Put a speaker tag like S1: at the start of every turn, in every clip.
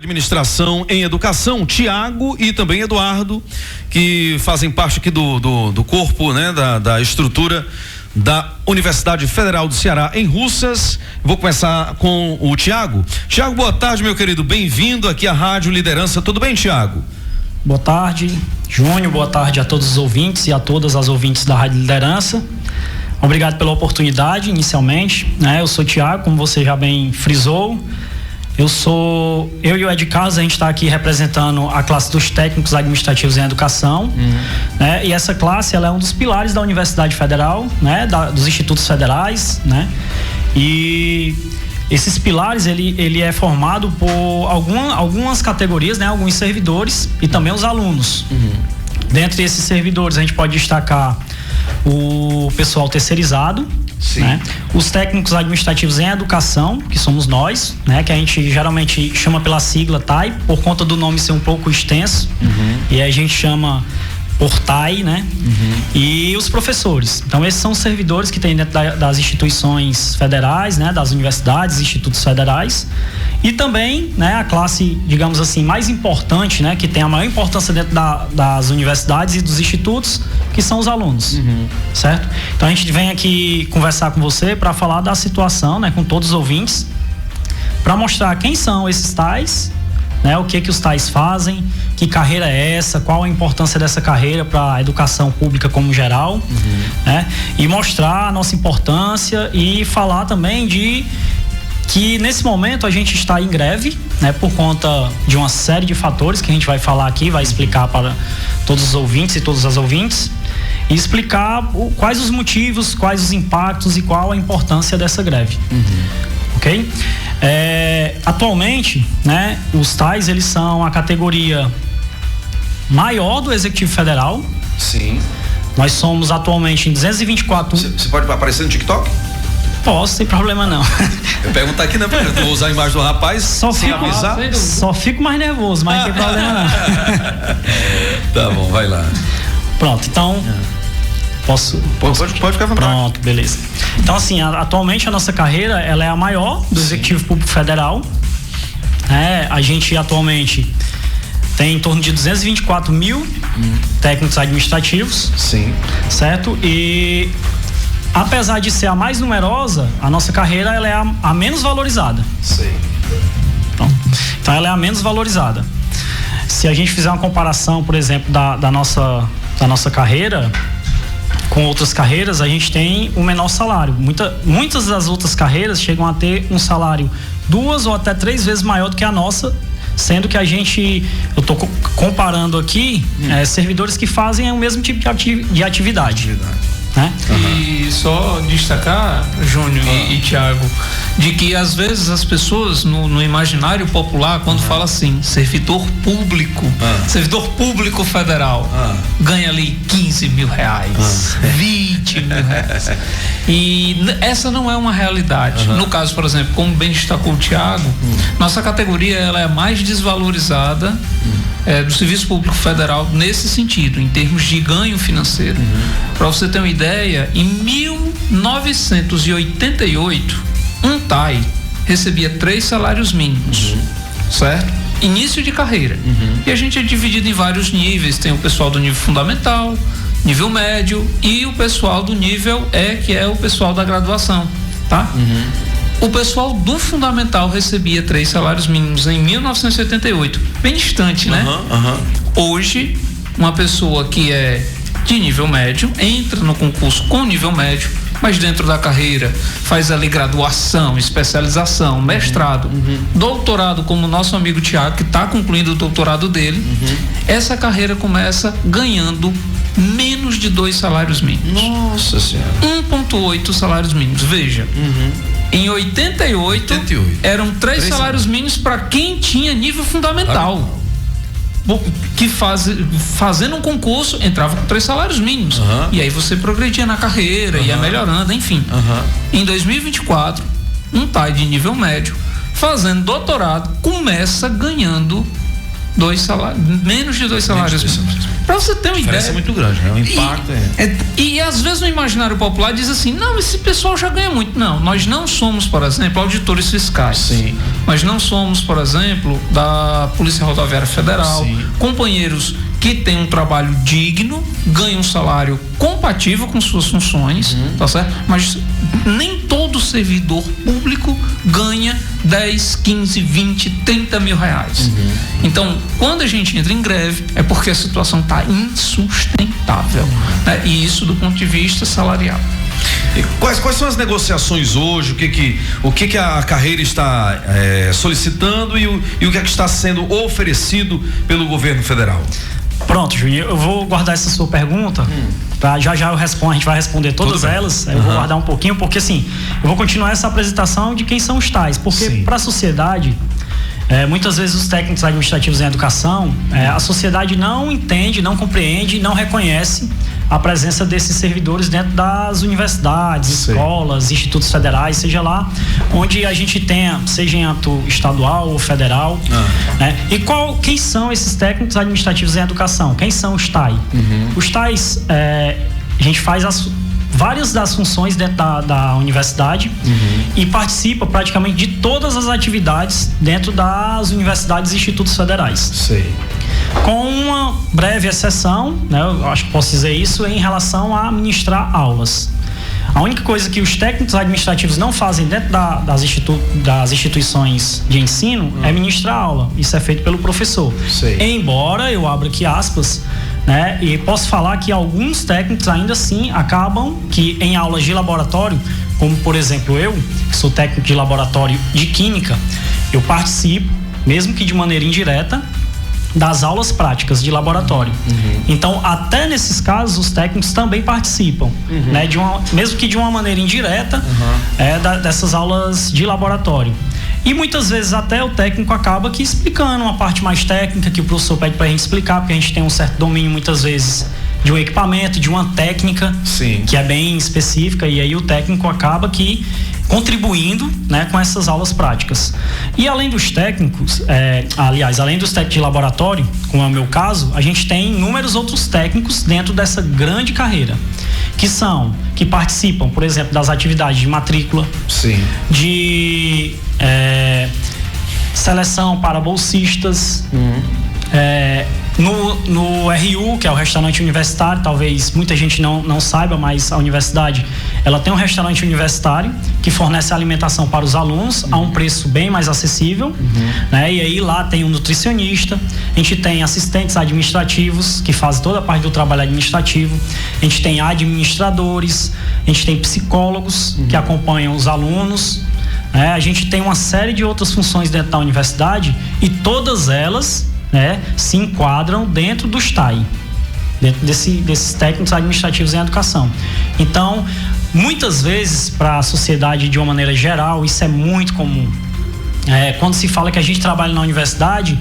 S1: Administração em Educação, Tiago e também Eduardo, que fazem parte aqui do corpo, né, da estrutura da Universidade Federal do Ceará em Russas. Vou começar com o Tiago. Tiago, boa tarde, meu querido, bem-vindo aqui à Rádio Liderança. Tudo bem, Tiago?
S2: Boa tarde, Júnior, boa tarde a todos os ouvintes e a todas as ouvintes da Rádio Liderança. Obrigado pela oportunidade, inicialmente, né? Eu sou Tiago, como você já bem frisou. Eu e o Ed Carlos, a gente está aqui representando a classe dos técnicos administrativos em educação, né? E essa classe, ela é um dos pilares da Universidade Federal, né? Dos institutos federais, né? E esses pilares, ele é formado por algumas categorias, né? Alguns servidores e também os alunos. Dentre esses servidores, a gente pode destacar o pessoal terceirizado, né? Os técnicos administrativos em educação, que somos nós, né? Que a gente geralmente chama pela sigla TAI, por conta do nome ser um pouco extenso, e a gente chama por TAI, né? E os professores. Então, esses são os servidores que tem dentro das instituições federais, né? Das universidades, institutos federais. E também, né, a classe, digamos assim, mais importante, né, que tem a maior importância dentro das universidades e dos institutos, que são os alunos, certo? Então a gente vem aqui conversar com você para falar da situação, né, com todos os ouvintes, para mostrar quem são esses TAIs, né, o que os TAIs fazem, que carreira é essa, qual a importância dessa carreira para a educação pública como geral, né, e mostrar a nossa importância e falar também de que nesse momento a gente está em greve, né, por conta de uma série de fatores que a gente vai falar aqui, vai explicar para todos os ouvintes e todas as ouvintes, e explicar quais os motivos, quais os impactos e qual a importância dessa greve. Ok? Atualmente, né, os TAIs, eles são a categoria maior do Executivo Federal.
S1: Sim. Nós
S2: somos atualmente em 224...
S1: Você pode aparecer no TikTok?
S2: Posso, sem problema não.
S1: Eu perguntar aqui, né? Eu vou usar a imagem do rapaz sem avisar.
S2: Só fico mais nervoso, mas não tem problema não.
S1: Tá bom, vai lá.
S2: Pronto, então... Posso
S1: pode ficar à vontade.
S2: Pronto, beleza. Então, assim, atualmente a nossa carreira, ela é a maior do Executivo Público Federal. A gente atualmente tem em torno de 224 mil técnicos administrativos. Sim. Certo? E apesar de ser a mais numerosa, a nossa carreira, ela é a menos valorizada. Sim. Então ela é a menos valorizada. Se a gente fizer uma comparação, por exemplo, da nossa carreira com outras carreiras, a gente tem um menor salário. Muitas das outras carreiras chegam a ter um salário 2 ou até 3 vezes maior do que a nossa, sendo que eu estou comparando aqui servidores que fazem o mesmo tipo de atividade. Né?
S3: E só destacar, Júnior e Tiago, de que às vezes as pessoas no imaginário popular, quando fala assim, servidor público federal, ganha ali 15 mil reais, 20 mil reais. E essa não é uma realidade. No caso, por exemplo, como bem destacou o Tiago, nossa categoria, ela é mais desvalorizada do Serviço Público Federal nesse sentido, em termos de ganho financeiro. Para você ter uma ideia, em 1988, um TAI recebia 3 salários mínimos, certo? Início de carreira. E a gente é dividido em vários níveis. Tem o pessoal do nível fundamental, nível médio e o pessoal do nível que é o pessoal da graduação, tá? O pessoal do fundamental recebia 3 salários mínimos em 1988, bem distante, né? Hoje, uma pessoa que é de nível médio entra no concurso com nível médio, mas dentro da carreira faz ali graduação, especialização, mestrado, doutorado, como o nosso amigo Tiago, que está concluindo o doutorado dele. Essa carreira começa ganhando menos de 2 salários mínimos. Nossa Senhora. 1,8 salários mínimos. Veja. Em 88 eram 3 salários mínimos para quem tinha nível fundamental. Que fazendo um concurso entrava com 3 salários mínimos. E aí você progredia na carreira, ia melhorando, enfim. Em 2024, um TAI de nível médio fazendo doutorado começa ganhando menos de 2 salários mínimos. Para você ter uma ideia. A diferença é muito grande, né? O impacto e às vezes no imaginário popular diz assim: não, esse pessoal já ganha muito. Não, nós não somos, por exemplo, auditores fiscais. Sim. Mas não somos, por exemplo, da Polícia Rodoviária Federal, companheiros que têm um trabalho digno, ganham um salário compatível com suas funções, tá certo? Mas nem todo servidor público ganha 10, 15, 20, 30 mil reais. Então, quando a gente entra em greve, é porque a situação está insustentável, né? E isso do ponto de vista salarial.
S1: E quais são as negociações hoje? O que a carreira está solicitando e o que é que está sendo oferecido pelo governo federal?
S2: Pronto, Juninho, eu vou guardar essa sua pergunta. Já eu respondo, a gente vai responder todas elas. Eu vou guardar um pouquinho, porque assim, eu vou continuar essa apresentação de quem são os tais, porque para a sociedade, muitas vezes os técnicos administrativos em educação, a sociedade não entende, não compreende, não reconhece a presença desses servidores dentro das universidades, escolas, institutos federais, seja lá onde a gente tenha, seja em âmbito estadual ou federal, né? E quem são esses técnicos administrativos em educação? Quem são os TAI? Os TAIs, a gente faz várias das funções dentro da universidade e participa praticamente de todas as atividades dentro das universidades e institutos federais. Com uma breve exceção, né, eu acho que posso dizer isso, em relação a ministrar aulas. A única coisa que os técnicos administrativos não fazem dentro das instituições de ensino é ministrar aula. Isso é feito pelo professor. Embora, eu abro aqui aspas, né, e posso falar que alguns técnicos ainda assim acabam que em aulas de laboratório, como por exemplo eu, que sou técnico de laboratório de química, eu participo, mesmo que de maneira indireta, das aulas práticas de laboratório. Então, até nesses casos, os técnicos também participam, né, mesmo que de uma maneira indireta, dessas aulas de laboratório. E muitas vezes até o técnico acaba aqui explicando uma parte mais técnica que o professor pede para a gente explicar, porque a gente tem um certo domínio muitas vezes de um equipamento, de uma técnica que é bem específica, e aí o técnico acaba aqui contribuindo, né, com essas aulas práticas. E além dos técnicos, além dos técnicos de laboratório, como é o meu caso, a gente tem inúmeros outros técnicos dentro dessa grande carreira, que participam, por exemplo, das atividades de matrícula, de seleção para bolsistas, no RU, que é o restaurante universitário, talvez muita gente não saiba, mas a universidade, ela tem um restaurante universitário que fornece alimentação para os alunos a um preço bem mais acessível, né? E aí lá tem um nutricionista, a gente tem assistentes administrativos que fazem toda a parte do trabalho administrativo, a gente tem administradores, a gente tem psicólogos que acompanham os alunos, né? A gente tem uma série de outras funções dentro da universidade e todas elas, né, se enquadram dentro dos TAI, dentro desses técnicos administrativos em educação. Então, muitas vezes, para a sociedade de uma maneira geral, isso é muito comum. Quando se fala que a gente trabalha na universidade,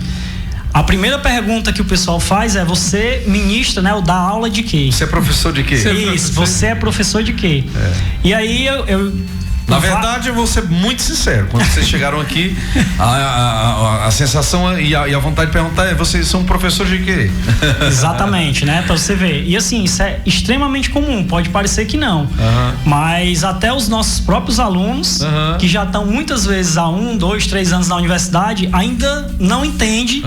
S2: a primeira pergunta que o pessoal faz é: você ministra, né, ou dá aula de quê?
S1: Você é professor de quê?
S2: Isso, você é professor de quê? E aí
S1: na verdade, eu vou ser muito sincero. Quando vocês chegaram aqui, a sensação e a vontade de perguntar é: vocês são professor de quê?
S2: Exatamente, né? Pra você ver. E assim, isso é extremamente comum. Pode parecer que não. Mas até os nossos próprios alunos, que já estão muitas vezes há 1, 2, 3 anos na universidade, ainda não entendem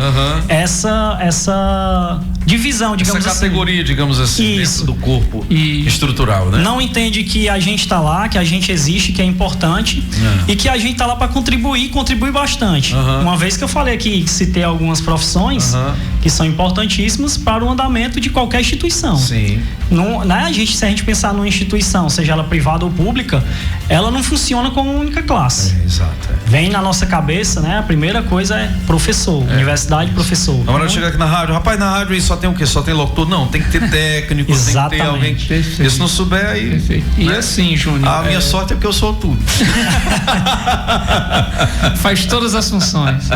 S2: essa divisão, digamos assim. Essa
S1: categoria, digamos assim, dentro do corpo estrutural, né?
S2: Não entende que a gente está lá, que a gente existe, que é importante e que a gente tá lá para contribui bastante. Uma vez que eu falei aqui, citei algumas profissões que são importantíssimas para o andamento de qualquer instituição. Não, né, se a gente pensar numa instituição, seja ela privada ou pública, ela não funciona como única classe. Vem na nossa cabeça, né? A primeira coisa é professor, universidade, professor.
S1: Na hora de chegar aqui na rádio, rapaz, na rádio aí só tem o quê? Só tem locutor? Não, tem que ter técnico, tem que ter alguém. Se não souber aí.
S3: E assim, Júnior.
S1: A minha sorte é porque eu sou tudo.
S3: Faz todas as funções.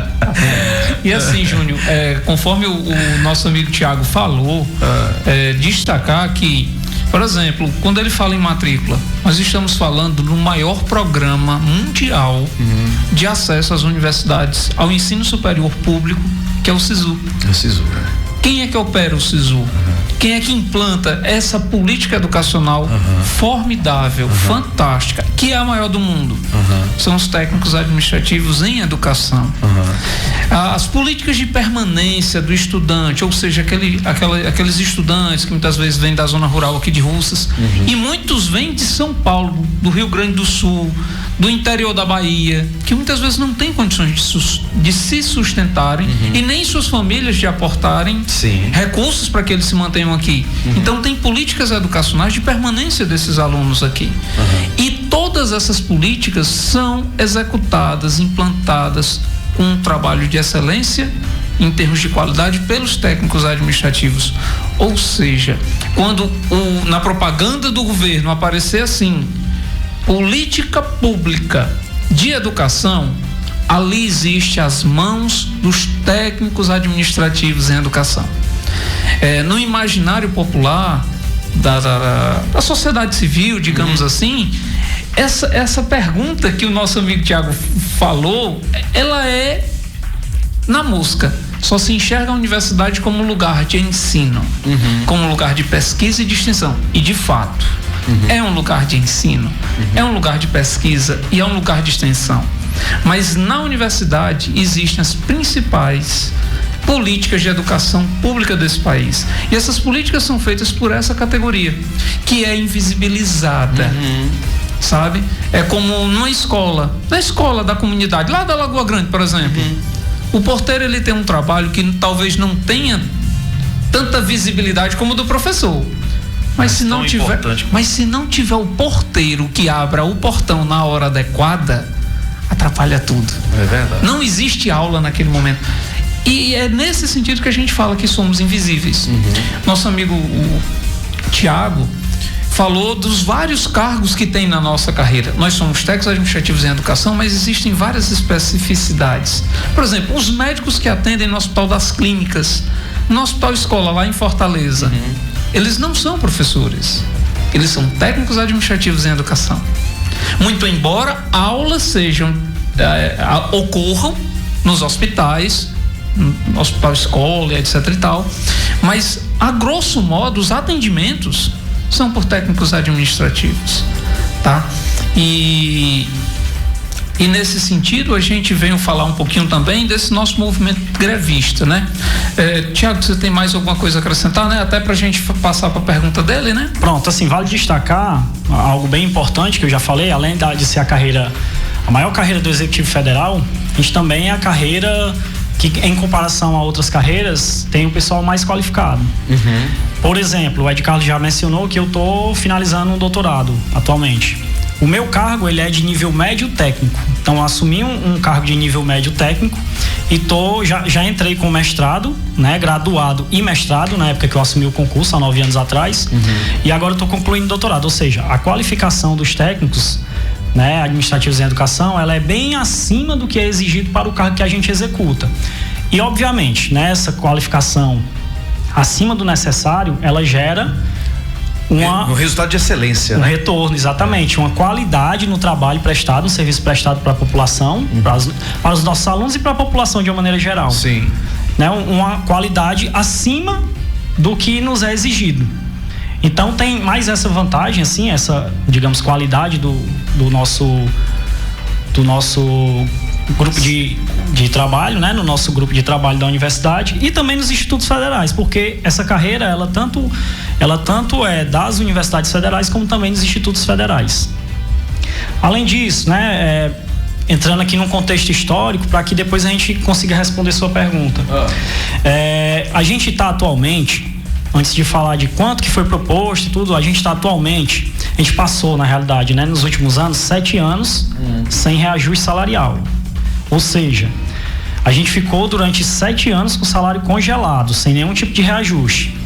S3: E assim, Júnior, conforme o nosso amigo Tiago falou, destacar que, por exemplo, quando ele fala em matrícula, nós estamos falando do maior programa mundial de acesso às universidades, ao ensino superior público, que é o SISU. Quem é que opera o SISU? Quem é que implanta essa política educacional formidável, fantástica, que é a maior do mundo? São os técnicos administrativos em educação. As políticas de permanência do estudante, ou seja, aqueles estudantes que muitas vezes vêm da zona rural aqui de Russas, e muitos vêm de São Paulo, do Rio Grande do Sul, do interior da Bahia, que muitas vezes não têm condições de se sustentarem e nem suas famílias de aportarem recursos para que eles se mantenham aqui. Então tem políticas educacionais de permanência desses alunos aqui. E todas essas políticas são executadas, implantadas com um trabalho de excelência em termos de qualidade pelos técnicos administrativos. Ou seja, quando na propaganda do governo aparecer assim, política pública de educação, ali existe as mãos dos técnicos administrativos em educação. No imaginário popular da sociedade civil, digamos assim, essa pergunta que o nosso amigo Tiago falou, ela é na mosca. Só se enxerga a universidade como um lugar de ensino, como um lugar de pesquisa e de extensão. E de fato, é um lugar de ensino, é um lugar de pesquisa e é um lugar de extensão. Mas na universidade existem as principais políticas de educação pública desse país. E essas políticas são feitas por essa categoria, que é invisibilizada. Sabe? É como na escola da comunidade, lá da Lagoa Grande, por exemplo. O porteiro, ele tem um trabalho que talvez não tenha tanta visibilidade como o do professor. Mas se não tiver o porteiro que abra o portão na hora adequada, atrapalha tudo.
S1: É verdade.
S3: Não existe aula naquele momento. E é nesse sentido que a gente fala que somos invisíveis. Nosso amigo o Tiago falou dos vários cargos que tem na nossa carreira. Nós somos técnicos administrativos em educação, mas existem várias especificidades. Por exemplo, os médicos que atendem no Hospital das Clínicas, no Hospital Escola, lá em Fortaleza, eles não são professores. Eles são técnicos administrativos em educação. Muito embora aulas ocorram nos hospitais, no Hospital Escola, etc e tal, mas a grosso modo os atendimentos são por técnicos administrativos, tá? E nesse sentido a gente veio falar um pouquinho também desse nosso movimento grevista, né? Tiago, você tem mais alguma coisa a acrescentar, né? Até pra gente passar para a pergunta dele, né?
S2: Pronto, assim, vale destacar algo bem importante que eu já falei, além de ser a maior carreira do Executivo Federal, a gente também é a carreira que, em comparação a outras carreiras, tem um pessoal mais qualificado. Por exemplo, o Ed Carlos já mencionou que eu estou finalizando um doutorado atualmente. O meu cargo, ele é de nível médio técnico. Então, eu assumi um cargo de nível médio técnico e já entrei com mestrado, né? Graduado e mestrado, na época que eu assumi o concurso, há 9 anos atrás. E agora eu estou concluindo o doutorado. Ou seja, a qualificação dos técnicos, né, administrativos em educação, ela é bem acima do que é exigido para o cargo que a gente executa. E, obviamente, né, essa qualificação acima do necessário, ela gera um
S1: resultado de excelência, né?
S2: Retorno, exatamente, uma qualidade no trabalho prestado, um serviço prestado para a população, para os nossos alunos e para a população de uma maneira geral.
S1: Sim.
S2: Né, uma qualidade acima do que nos é exigido. Então tem mais essa vantagem, assim, essa, digamos, qualidade do nosso grupo de trabalho, né? No nosso grupo de trabalho da universidade e também nos institutos federais, porque essa carreira, ela tanto é das universidades federais como também dos institutos federais. Além disso, né? Entrando aqui num contexto histórico, para que depois a gente consiga responder sua pergunta. A gente está atualmente, antes de falar de quanto que foi proposto e tudo, a gente passou, na realidade, né, nos últimos anos, 7 anos sem reajuste salarial. Ou seja, a gente ficou durante 7 anos com o salário congelado, sem nenhum tipo de reajuste.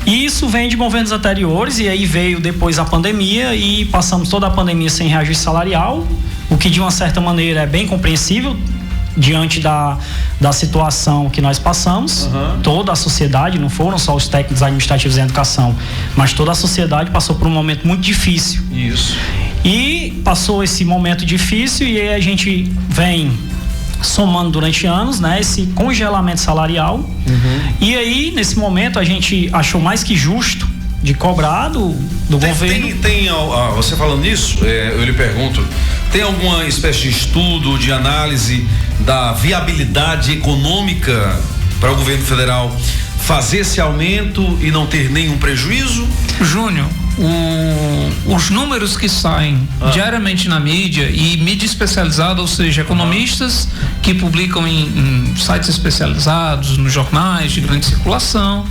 S2: E isso vem de governos anteriores, e aí veio depois a pandemia e passamos toda a pandemia sem reajuste salarial, o que de uma certa maneira é bem compreensível diante da situação que nós passamos. Toda a sociedade, não foram só os técnicos administrativos em educação, mas toda a sociedade passou por um momento muito difícil.
S1: Isso.
S2: E passou esse momento difícil e aí a gente vem somando durante anos, né, esse congelamento salarial. E aí, nesse momento, a gente achou mais que justo de cobrar do governo.
S1: Você falando nisso, eu lhe pergunto, tem alguma espécie de estudo, de análise da viabilidade econômica para o governo federal fazer esse aumento e não ter nenhum prejuízo?
S3: Júnior, os números que saem diariamente na mídia e mídia especializada, ou seja, economistas que publicam em sites especializados, nos jornais de grande circulação,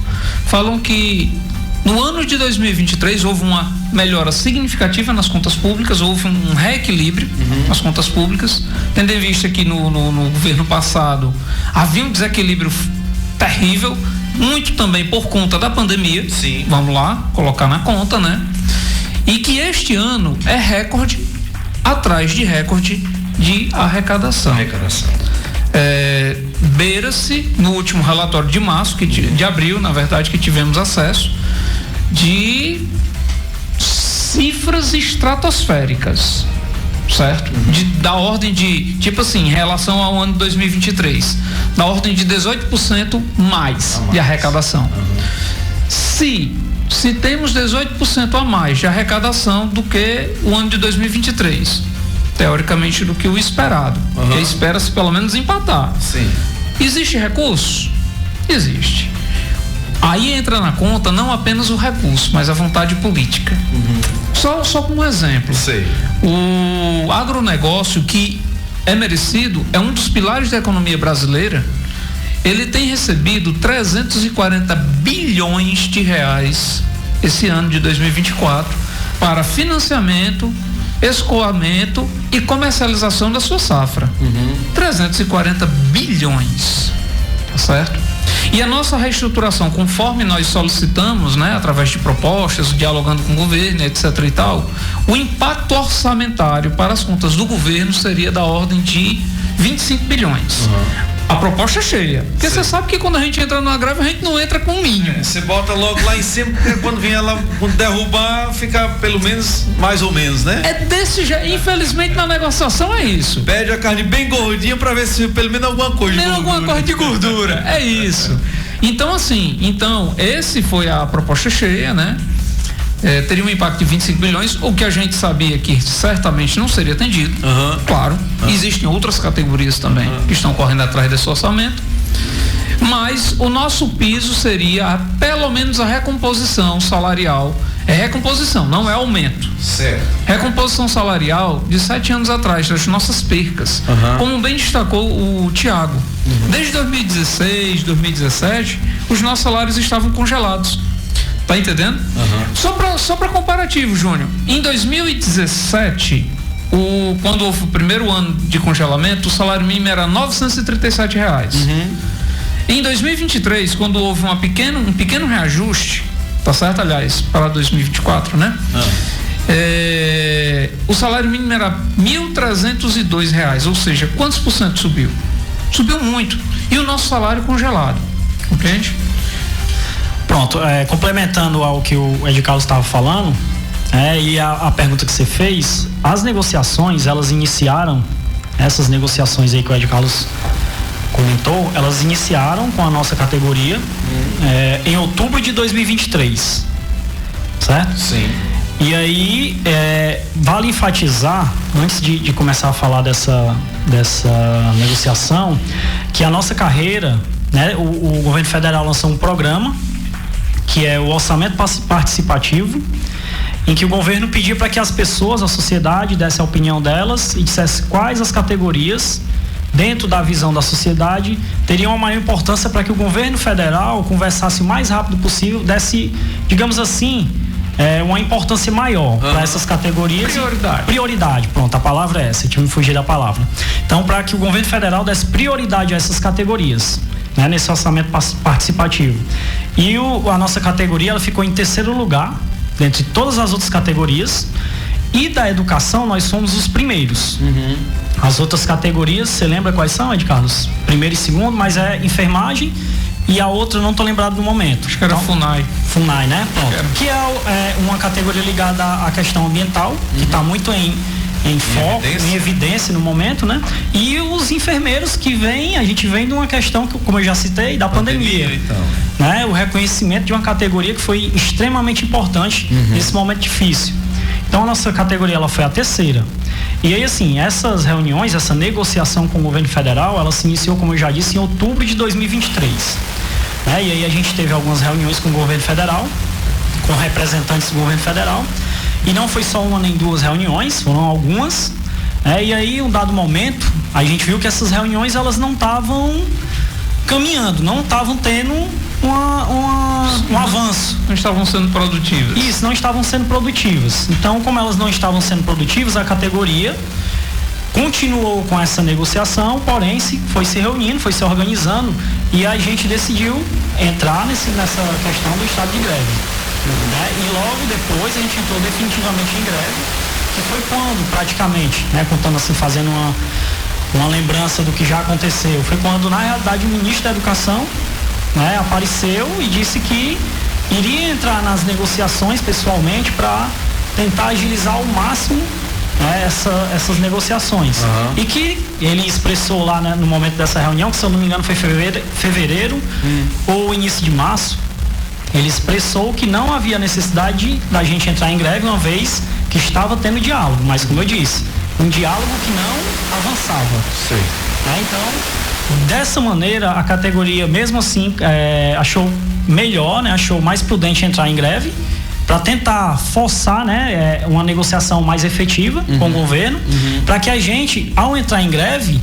S3: falam que no ano de 2023 houve uma melhora significativa nas contas públicas, houve um reequilíbrio nas contas públicas, tendo em vista que no governo passado havia um desequilíbrio terrível, muito também por conta da pandemia.
S1: Sim.
S3: Vamos lá, colocar na conta, né? E que este ano é recorde atrás de recorde de arrecadação. Beira-se no último relatório de março, de abril, na verdade, que tivemos acesso, de cifras estratosféricas, certo? Da ordem de, tipo assim, em relação ao ano de 2023, da ordem de 18% mais de arrecadação. Se temos 18% a mais de arrecadação do que o ano de 2023, teoricamente do que o esperado, porque espera-se pelo menos empatar.
S1: Sim. Existe
S3: recurso? Existe. Aí entra na conta não apenas o recurso, mas a vontade política. Só como exemplo.
S1: Sei.
S3: O agronegócio, que é merecido, é um dos pilares da economia brasileira. Ele tem recebido 340 bilhões de reais esse ano de 2024 para financiamento, escoamento e comercialização da sua safra. 340 bilhões, tá certo? E a nossa reestruturação, conforme nós solicitamos, né, através de propostas, dialogando com o governo, etc. e tal, o impacto orçamentário para as contas do governo seria da ordem de 25 bilhões. A proposta é cheia. Porque você sabe que quando a gente entra numa greve, a gente não entra com o mínimo.
S1: Você bota logo lá em cima, porque quando vem ela derrubar, fica pelo menos, mais ou menos, né?
S3: É desse jeito. Infelizmente, na negociação é isso.
S1: Pede a carne bem gordinha pra ver se pelo menos alguma coisa de gordura.
S3: Alguma coisa de gordura. É isso. Então, assim, esse foi a proposta cheia, né? Teria um impacto de 25 bilhões, o que a gente sabia que certamente não seria atendido. Claro, existem outras categorias também que estão correndo atrás desse orçamento, mas o nosso piso seria pelo menos a recomposição salarial. É recomposição, não é aumento.
S1: Certo.
S3: Recomposição salarial de 7 anos atrás, das nossas percas. Como bem destacou o Tiago. Desde 2016, 2017, os nossos salários estavam congelados. Tá entendendo? Só para comparativo, Júnior. Em 2017, quando houve o primeiro ano de congelamento, o salário mínimo era R$ 937. Em 2023, quando houve um pequeno reajuste, tá certo, aliás, para 2024, né? O salário mínimo era R$ 1.302, ou seja, quantos por cento subiu? Subiu muito. E o nosso salário congelado, compreende?
S2: Pronto, complementando ao que o Ed Carlos estava falando, e a pergunta que você fez, as negociações, elas iniciaram, essas negociações aí que o Ed Carlos comentou, elas iniciaram com a nossa categoria em outubro de 2023, certo?
S1: Sim.
S2: E aí, vale enfatizar, antes de começar a falar dessa negociação, que a nossa carreira, né, o governo federal lançou um programa que é o orçamento participativo, em que o governo pedia para que as pessoas, a sociedade, desse a opinião delas e dissesse quais as categorias, dentro da visão da sociedade, teriam uma maior importância para que o governo federal conversasse o mais rápido possível, desse, digamos assim, uma importância maior para essas categorias. Prioridade, pronto, a palavra é essa, eu tinha me fugido da palavra. Então, para que o governo federal desse prioridade a essas categorias, né, nesse orçamento participativo. E a nossa categoria, ela ficou em terceiro lugar, dentre todas as outras categorias, e da educação nós somos os primeiros. As outras categorias, você lembra quais são, Ed Carlos? Primeiro e segundo, mas é enfermagem, e a outra eu não estou lembrado no momento.
S3: Acho que era FUNAI.
S2: FUNAI, né? Pronto. Que é uma categoria ligada à questão ambiental, que está muito em em foco, em evidência no momento, né? E os enfermeiros que vêm, a gente vem de uma questão que, como eu já citei, da pandemia. Então. Né? O reconhecimento de uma categoria que foi extremamente importante nesse momento difícil. Então a nossa categoria ela foi a terceira. E aí assim, essas reuniões, essa negociação com o governo federal, ela se iniciou, como eu já disse, em outubro de 2023. Né? E aí a gente teve algumas reuniões com o governo federal, com representantes do governo federal. E não foi só uma nem duas reuniões, foram algumas. E aí, em um dado momento, a gente viu que essas reuniões elas não estavam caminhando, não estavam tendo um avanço.
S3: Não estavam sendo produtivas.
S2: Isso, não estavam sendo produtivas. Então, como elas não estavam sendo produtivas, a categoria continuou com essa negociação, porém foi se reunindo, foi se organizando e a gente decidiu entrar nessa questão do estado de greve. E logo depois a gente entrou definitivamente em greve, que foi quando praticamente, contando assim, fazendo uma lembrança do que já aconteceu, foi quando na realidade o ministro da Educação apareceu e disse que iria entrar nas negociações pessoalmente para tentar agilizar ao máximo essas negociações. E que ele expressou lá no momento dessa reunião, que se eu não me engano foi fevereiro ou início de março, ele expressou que não havia necessidade da gente entrar em greve, uma vez que estava tendo diálogo, mas como eu disse, um diálogo que não avançava.
S1: Sim.
S2: Então, dessa maneira, a categoria, mesmo assim, achou melhor, achou mais prudente entrar em greve, para tentar forçar uma negociação mais efetiva com o governo, para que a gente, ao entrar em greve,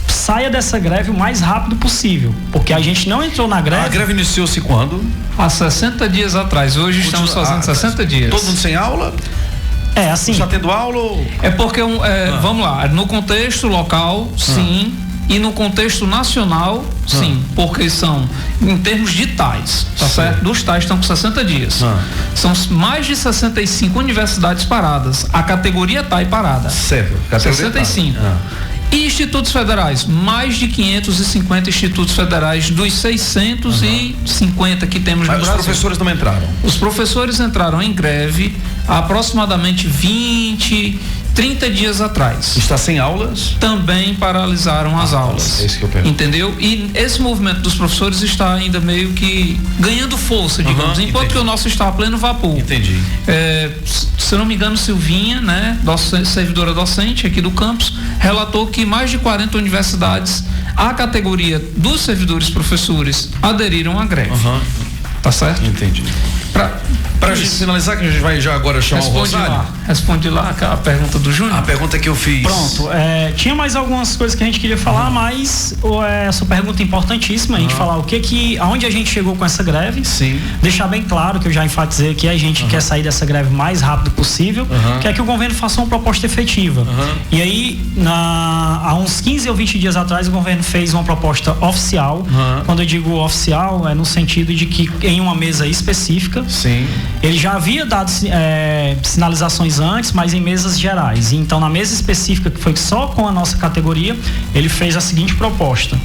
S2: saia dessa greve o mais rápido possível, porque a gente não entrou na greve.
S1: A greve iniciou-se quando?
S3: Há 60 dias atrás. Hoje estamos fazendo 60 dias.
S1: Todo mundo sem aula?
S2: Assim.
S1: Está tendo aula ou...
S3: É porque, vamos lá, no contexto local, sim, e no contexto nacional, sim, porque são, em termos de tais, tá certo? Dos tais estão com 60 dias. São mais de 65 universidades paradas. A categoria TAI parada.
S1: Certo.
S3: 65. E institutos federais, mais de 550 institutos federais dos 650 que temos no Brasil.
S1: Mas os professores não entraram?
S3: Os professores entraram em greve há aproximadamente 30 dias atrás.
S1: Está sem aulas?
S3: Também paralisaram as aulas.
S1: É isso que eu pergunto.
S3: Entendeu? E esse movimento dos professores está ainda meio que ganhando força, digamos, enquanto que o nosso está a pleno vapor.
S1: Entendi.
S3: Se eu não me engano, Silvinha, servidora docente aqui do campus, relatou que mais de 40 universidades, a categoria dos servidores professores, aderiram à greve. Tá certo?
S1: Entendi. Para a gente finalizar, que a gente vai já agora chamar o Rosário.
S3: Responde lá a pergunta do Júnior.
S1: A pergunta que eu fiz.
S2: Pronto. Tinha mais algumas coisas que a gente queria falar, mas essa pergunta é importantíssima, a gente falar aonde a gente chegou com essa greve.
S1: Sim.
S2: Deixar bem claro que eu já enfatizei que a gente quer sair dessa greve o mais rápido possível, quer que o governo faça uma proposta efetiva. E aí, há uns 15 ou 20 dias atrás, o governo fez uma proposta oficial. Quando eu digo oficial, é no sentido de que em uma mesa específica.
S1: Sim.
S2: Ele já havia dado sinalizações antes, mas em mesas gerais. Então, na mesa específica, que foi só com a nossa categoria, ele fez a seguinte proposta: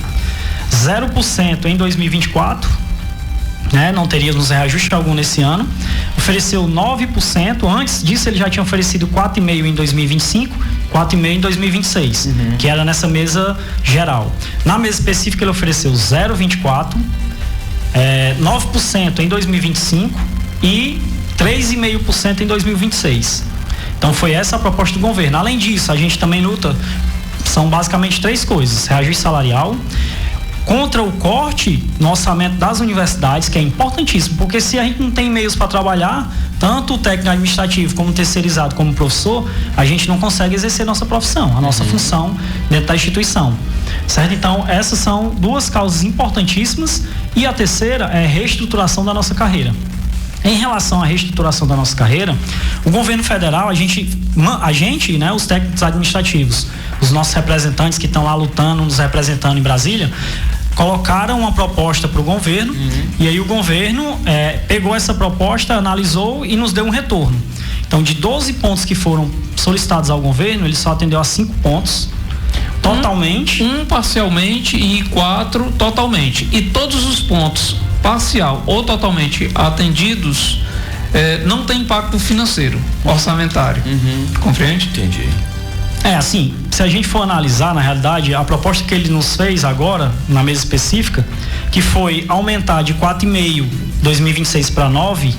S2: 0% em 2024, não teríamos reajuste algum nesse ano. Ofereceu 9%, antes disso ele já tinha oferecido 4,5% em 2025, 4,5% em 2026, que era nessa mesa geral. Na mesa específica ele ofereceu 0,24%, 9% em 2025 e 3,5% em 2026. Então foi essa a proposta do governo. Além disso, a gente também luta, são basicamente 3 coisas: reajuste salarial, contra o corte no orçamento das universidades, que é importantíssimo, porque se a gente não tem meios para trabalhar, tanto o técnico administrativo como o terceirizado como o professor, a gente não consegue exercer nossa profissão, a nossa função dentro da instituição, certo? Então essas são 2 causas importantíssimas, e a terceira é a reestruturação da nossa carreira. Em relação à reestruturação da nossa carreira, o governo federal, a gente, os técnicos administrativos, os nossos representantes que estão lá lutando, nos representando em Brasília, colocaram uma proposta para o governo, e aí o governo pegou essa proposta, analisou e nos deu um retorno. Então, de 12 pontos que foram solicitados ao governo, ele só atendeu a 5 pontos. Totalmente. Um parcialmente e 4 totalmente. E todos os pontos parcial ou totalmente atendidos não tem impacto financeiro, orçamentário. Compreende?
S1: Entendi.
S2: Assim, se a gente for analisar, na realidade, a proposta que ele nos fez agora, na mesa específica, que foi aumentar de 4,5 2026 para 9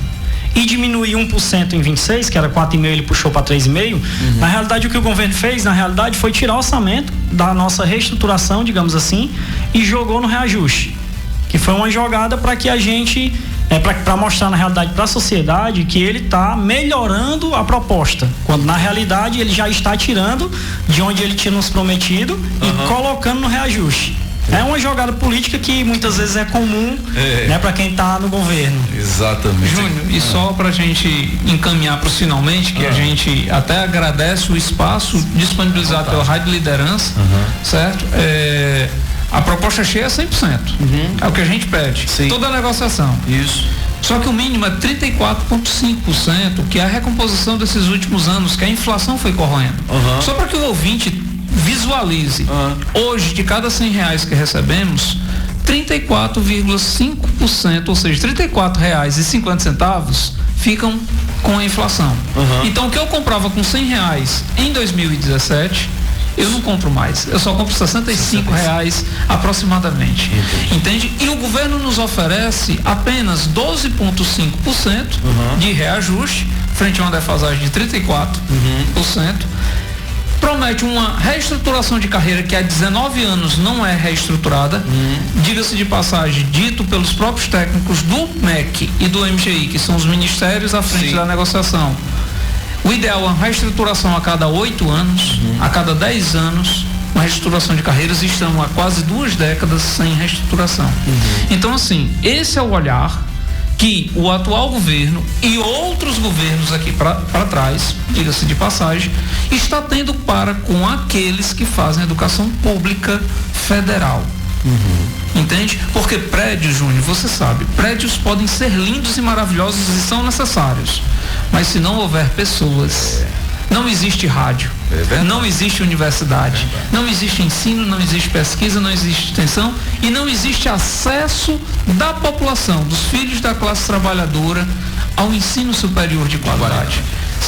S2: e diminuir 1% em 26, que era 4,5, ele puxou para 3,5. Na realidade, o que o governo fez, na realidade, foi tirar o orçamento da nossa reestruturação, digamos assim, e jogou no reajuste, que foi uma jogada para que a gente para mostrar na realidade para a sociedade que ele está melhorando a proposta, quando na realidade ele já está tirando de onde ele tinha nos prometido e colocando no reajuste. É uma jogada política que muitas vezes é comum, né, para quem está no governo.
S1: Exatamente.
S3: Júnior, e só para a gente encaminhar para os finalmente, que a gente até agradece o espaço disponibilizado pela Rádio Liderança, certo? A proposta cheia é 100%. É o que a gente pede.
S1: Sim.
S3: Toda a negociação.
S1: Isso.
S3: Só que o mínimo é 34,5%, que é a recomposição desses últimos anos, que a inflação foi corroendo. Só para que o ouvinte visualize. Hoje, de cada R$100 que recebemos, 34,5%, ou seja, R$34,50 ficam com a inflação. Então, o que eu comprava com R$100 em 2017, eu não compro mais. Eu só compro R$65 aproximadamente. Entende? E o governo nos oferece apenas 12,5% de reajuste, frente a uma defasagem de 34%. Promete uma reestruturação de carreira que há 19 anos não é reestruturada. Diga-se de passagem, dito pelos próprios técnicos do MEC e do MGI, que são os ministérios à frente da negociação. O ideal é uma reestruturação a cada 8 anos, a cada 10 anos, uma reestruturação de carreiras, e estamos há quase 2 décadas sem reestruturação. Então, assim, esse é o olhar que o atual governo e outros governos aqui para trás, diga-se de passagem, está tendo para com aqueles que fazem educação pública federal. Entende? Porque prédios, Júnior, você sabe, prédios podem ser lindos e maravilhosos e são necessários, mas se não houver pessoas, não existe rádio, não existe universidade, não existe ensino, não existe pesquisa, não existe extensão e não existe acesso da população, dos filhos da classe trabalhadora, ao ensino superior de qualidade.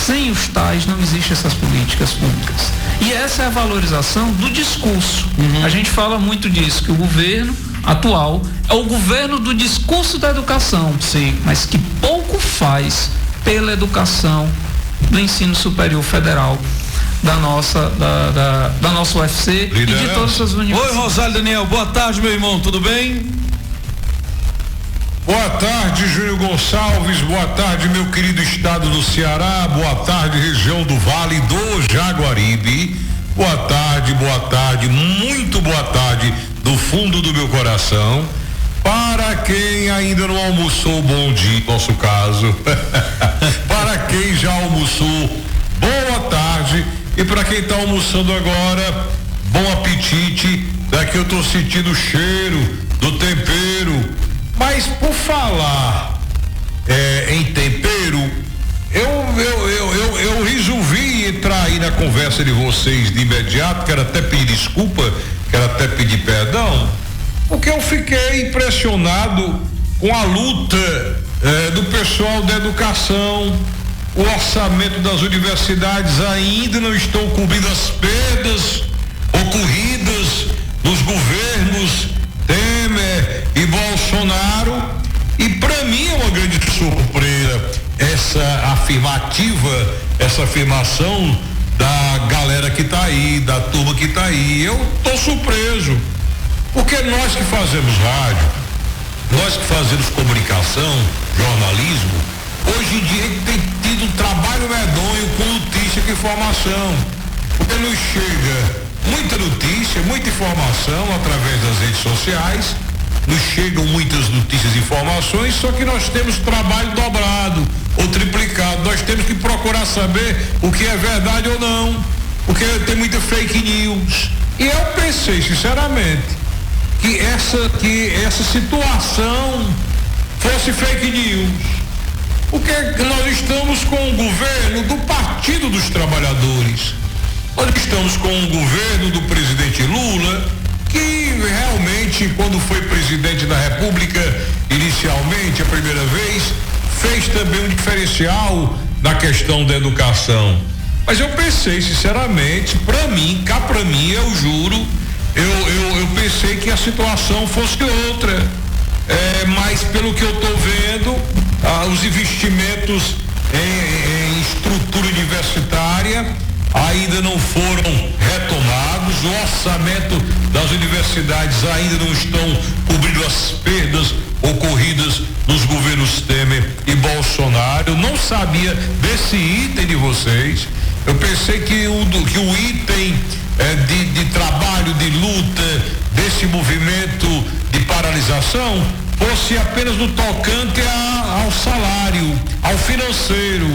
S3: Sem os tais não existem essas políticas públicas. E essa é a valorização do discurso. A gente fala muito disso, que o governo atual é o governo do discurso da educação, mas que pouco faz pela educação do ensino superior federal da nossa UFC e de todas as universidades.
S1: Oi, Rosário Daniel, boa tarde, meu irmão, tudo bem?
S4: Boa tarde, Júnior Gonçalves, boa tarde, meu querido estado do Ceará, boa tarde, região do Vale do Jaguaribe, boa tarde, muito boa tarde, do fundo do meu coração, para quem ainda não almoçou, bom dia, nosso caso, para quem já almoçou, boa tarde, e para quem está almoçando agora, bom apetite, daqui eu estou sentindo o cheiro do tempero. Mas por falar em tempero, eu resolvi entrar aí na conversa de vocês de imediato, quero até pedir desculpa, quero até pedir perdão, porque eu fiquei impressionado com a luta do pessoal da educação. O orçamento das universidades ainda não estão cobrindo as perdas ocorridas nos governos Temer e Bolsonaro, e para mim é uma grande surpresa essa afirmação da galera que está aí, da turma que está aí. Eu tô surpreso, porque nós que fazemos rádio, nós que fazemos comunicação, jornalismo, hoje em dia a gente tem tido um trabalho medonho com notícia e informação, porque nos chega muita notícia, muita informação através das redes sociais, nos chegam muitas notícias e informações, só que nós temos trabalho dobrado ou triplicado, nós temos que procurar saber o que é verdade ou não, porque tem muita fake news. E eu pensei sinceramente que essa situação fosse fake news, porque nós estamos com o governo do Partido dos Trabalhadores. Nós estamos com o governo do presidente Lula, que realmente, quando foi presidente da República, inicialmente, a primeira vez, fez também um diferencial na questão da educação. Mas eu pensei, sinceramente, pra mim, eu juro, eu pensei que a situação fosse outra. Mas pelo que eu tô vendo, os investimentos em estrutura universitária ainda não foram retomados, o orçamento das universidades ainda não estão cobrindo as perdas ocorridas nos governos Temer e Bolsonaro. Eu não sabia desse item de vocês. Eu pensei que o item de trabalho, de luta, desse movimento de paralisação fosse apenas no tocante ao salário, ao financeiro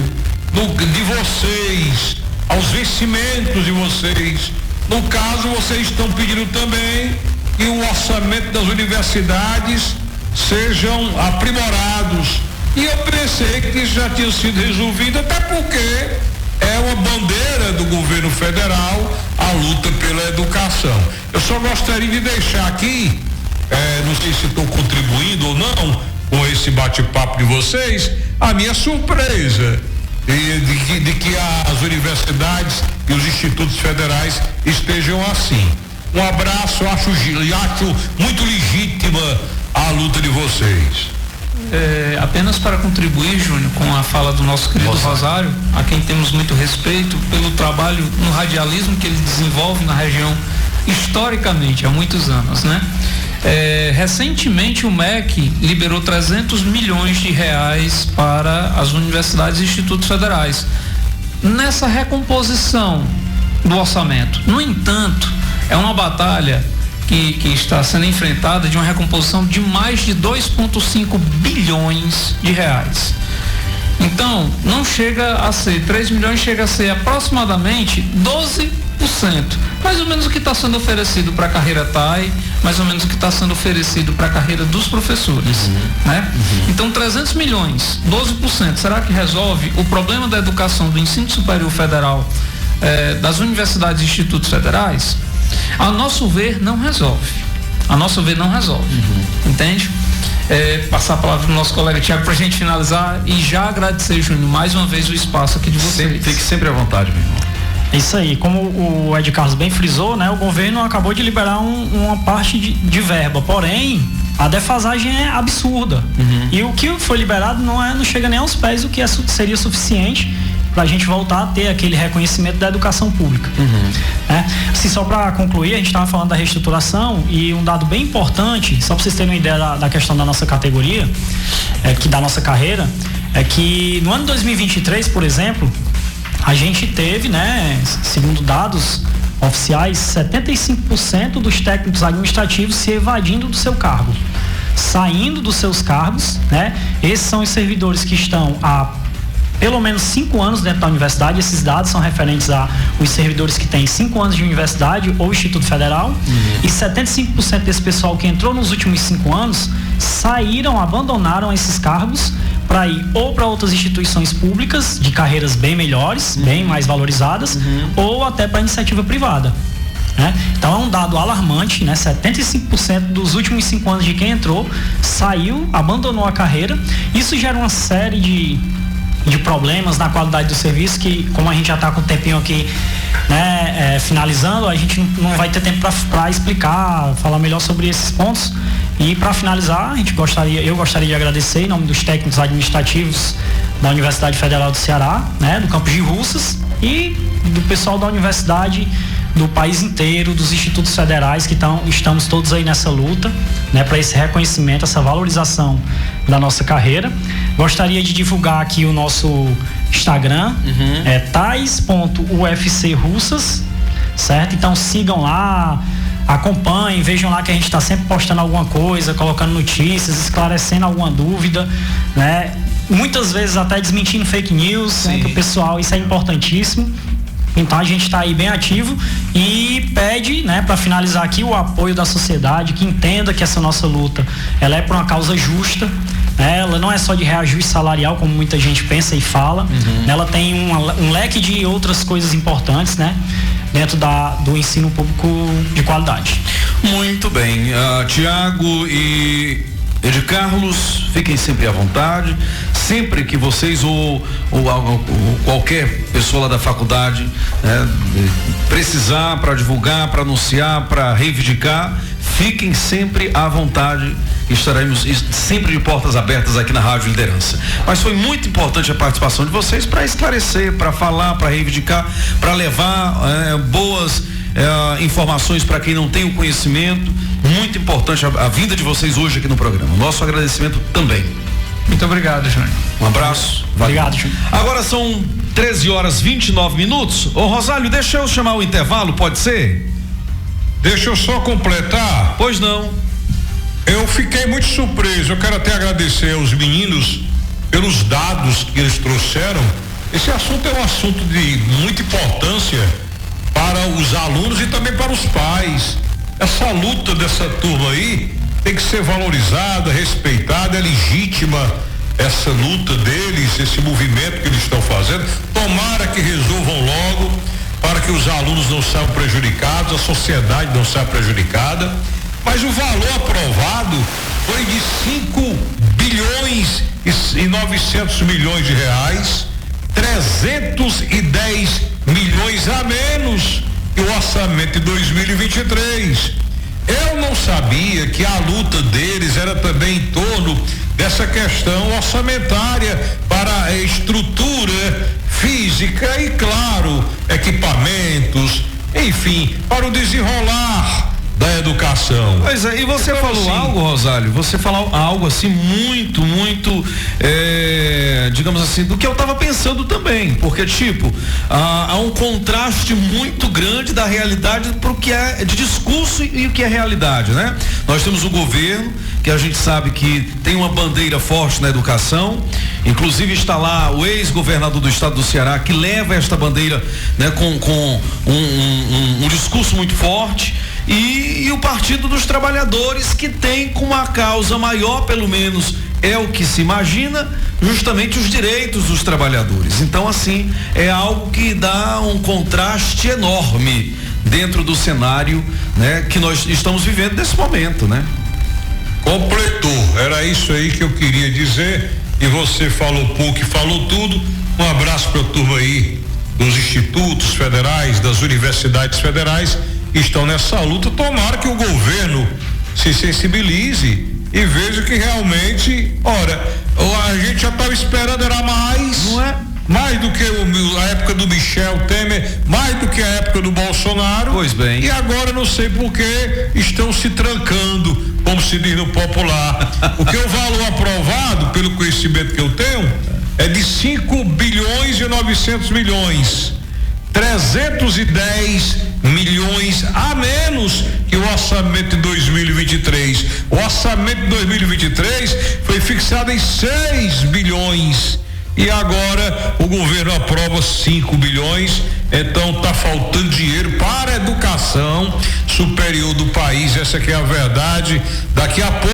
S4: de vocês, aos vencimentos de vocês. No caso, vocês estão pedindo também que o orçamento das universidades sejam aprimorados. E eu pensei que isso já tinha sido resolvido, até porque é uma bandeira do governo federal a luta pela educação. Eu só gostaria de deixar aqui, não sei se estou contribuindo ou não com esse bate-papo de vocês, a minha surpresa de que as universidades e os institutos federais estejam assim. Um abraço, acho muito legítima a luta de vocês.
S3: Apenas para contribuir, Júnior, com a fala do nosso querido Rosário, a quem temos muito respeito pelo trabalho no radialismo que ele desenvolve na região historicamente, há muitos anos, né? Recentemente o MEC liberou 300 milhões de reais para as universidades e institutos federais nessa recomposição do orçamento. No entanto, é uma batalha que está sendo enfrentada de uma recomposição de mais de 2,5 bilhões de reais. Então, não chega a ser 3 milhões, chega a ser aproximadamente 12%, mais ou menos o que está sendo oferecido para a carreira TAI, mais ou menos o que está sendo oferecido para a carreira dos professores, né? Então, 300 milhões, 12%, será que resolve o problema da educação do ensino superior federal, das universidades e institutos federais? A nosso ver, não resolve. Entende? Passar a palavra pro nosso colega Tiago para a gente finalizar e já agradecer, Júnior, mais uma vez o espaço aqui de vocês.
S1: Fique sempre à vontade, meu irmão.
S2: Isso aí, como o Ed Carlos bem frisou, né? O governo acabou de liberar uma parte de verba, porém a defasagem é absurda. E o que foi liberado não chega nem aos pés do que seria suficiente para a gente voltar a ter aquele reconhecimento da educação pública. Assim, só para concluir, a gente estava falando da reestruturação e um dado bem importante, só para vocês terem uma ideia da questão da nossa categoria, da nossa carreira, é que no ano 2023, por exemplo, a gente teve, né, segundo dados oficiais, 75% dos técnicos administrativos se evadindo do seu cargo, saindo dos seus cargos, né? Esses são os servidores que estão há pelo menos 5 anos dentro da universidade. Esses dados são referentes a os servidores que têm 5 anos de universidade ou Instituto Federal, e 75% desse pessoal que entrou nos últimos 5 anos abandonaram esses cargos para ir ou para outras instituições públicas de carreiras bem melhores, bem mais valorizadas, ou até para iniciativa privada. Então é um dado alarmante, né? 75% dos últimos 5 anos de quem entrou saiu, abandonou a carreira. Isso gera uma série de problemas na qualidade do serviço que, como a gente já está com o tempinho aqui, né, finalizando, a gente não vai ter tempo para explicar, falar melhor sobre esses pontos. E para finalizar, eu gostaria de agradecer em nome dos técnicos administrativos da Universidade Federal do Ceará, né, do campus de Russas, e do pessoal da universidade do país inteiro, dos institutos federais que estamos todos aí nessa luta, né, para esse reconhecimento, essa valorização da nossa carreira. Gostaria de divulgar aqui o nosso Instagram, tais.ufcrussas, certo? Então sigam lá, acompanhem, vejam lá que a gente está sempre postando alguma coisa, colocando notícias, esclarecendo alguma dúvida, né? Muitas vezes até desmentindo fake news, né, que o pessoal, isso é importantíssimo. Então a gente está aí bem ativo e pede, né, para finalizar aqui, o apoio da sociedade, que entenda que essa nossa luta, ela é por uma causa justa, né? Ela não é só de reajuste salarial, como muita gente pensa e fala, ela tem um leque de outras coisas importantes, né, dentro do ensino público de qualidade.
S1: Muito bem, Tiago e Ed Carlos, fiquem sempre à vontade. sempre que vocês ou qualquer pessoa lá da faculdade precisar para divulgar, para anunciar, para reivindicar, fiquem sempre à vontade. Estaremos sempre de portas abertas aqui na Rádio Liderança. Mas foi muito importante a participação de vocês para esclarecer, para falar, para reivindicar, para levar boas informações para quem não tem o conhecimento. Muito importante a vinda de vocês hoje aqui no programa. Nosso agradecimento também.
S3: Muito obrigado, Júnior.
S1: Um abraço.
S2: Obrigado, Júnior.
S1: Agora são 13h29. Ô Rosário, deixa eu chamar o intervalo, pode ser?
S4: Deixa eu só completar.
S1: Pois não.
S4: Eu fiquei muito surpreso. Eu quero até agradecer aos meninos pelos dados que eles trouxeram. Esse assunto é um assunto de muita importância para os alunos e também para os pais. Essa luta dessa turma aí tem que ser valorizada, respeitada, é legítima essa luta deles, esse movimento que eles estão fazendo. Tomara que resolvam logo para que os alunos não saiam prejudicados, a sociedade não saia prejudicada. Mas o valor aprovado foi de 5 bilhões e 900 milhões de reais, 310 milhões a menos que o orçamento de 2023. Eu não sabia que a luta deles era também em torno dessa questão orçamentária para a estrutura física e, claro, equipamentos, enfim, para o desenrolar da educação.
S1: Pois é, e você então, falou algo, Rosário, você falou algo assim muito, digamos assim, do que eu estava pensando também, porque há um contraste muito grande da realidade para o que é de discurso e o que é realidade, né? Nós temos um governo que a gente sabe que tem uma bandeira forte na educação, inclusive está lá o ex-governador do estado do Ceará que leva esta bandeira, né, com um discurso muito forte. E o Partido dos Trabalhadores, que tem como a causa maior, pelo menos é o que se imagina, justamente os direitos dos trabalhadores. Então, assim, é algo que dá um contraste enorme dentro do cenário, né, que nós estamos vivendo nesse momento, né?
S4: Completou, era isso aí que eu queria dizer, e você falou pouco e falou tudo. Um abraço para a turma aí dos institutos federais, das universidades federais que estão nessa luta. Tomara que o governo se sensibilize e veja que realmente, a gente já estava esperando, era mais, não é? Mais do que a época do Michel Temer, mais do que a época do Bolsonaro.
S1: Pois bem.
S4: E agora não sei por que estão se trancando, como se diz no popular. Porque o valor aprovado, pelo conhecimento que eu tenho, é de 5 bilhões e 900 milhões. 310 milhões a menos que o orçamento de 2023. O orçamento de 2023 foi fixado em 6 bilhões. E agora o governo aprova 5 bilhões, então tá faltando dinheiro para a educação superior do país, essa que é a verdade. Daqui a pouco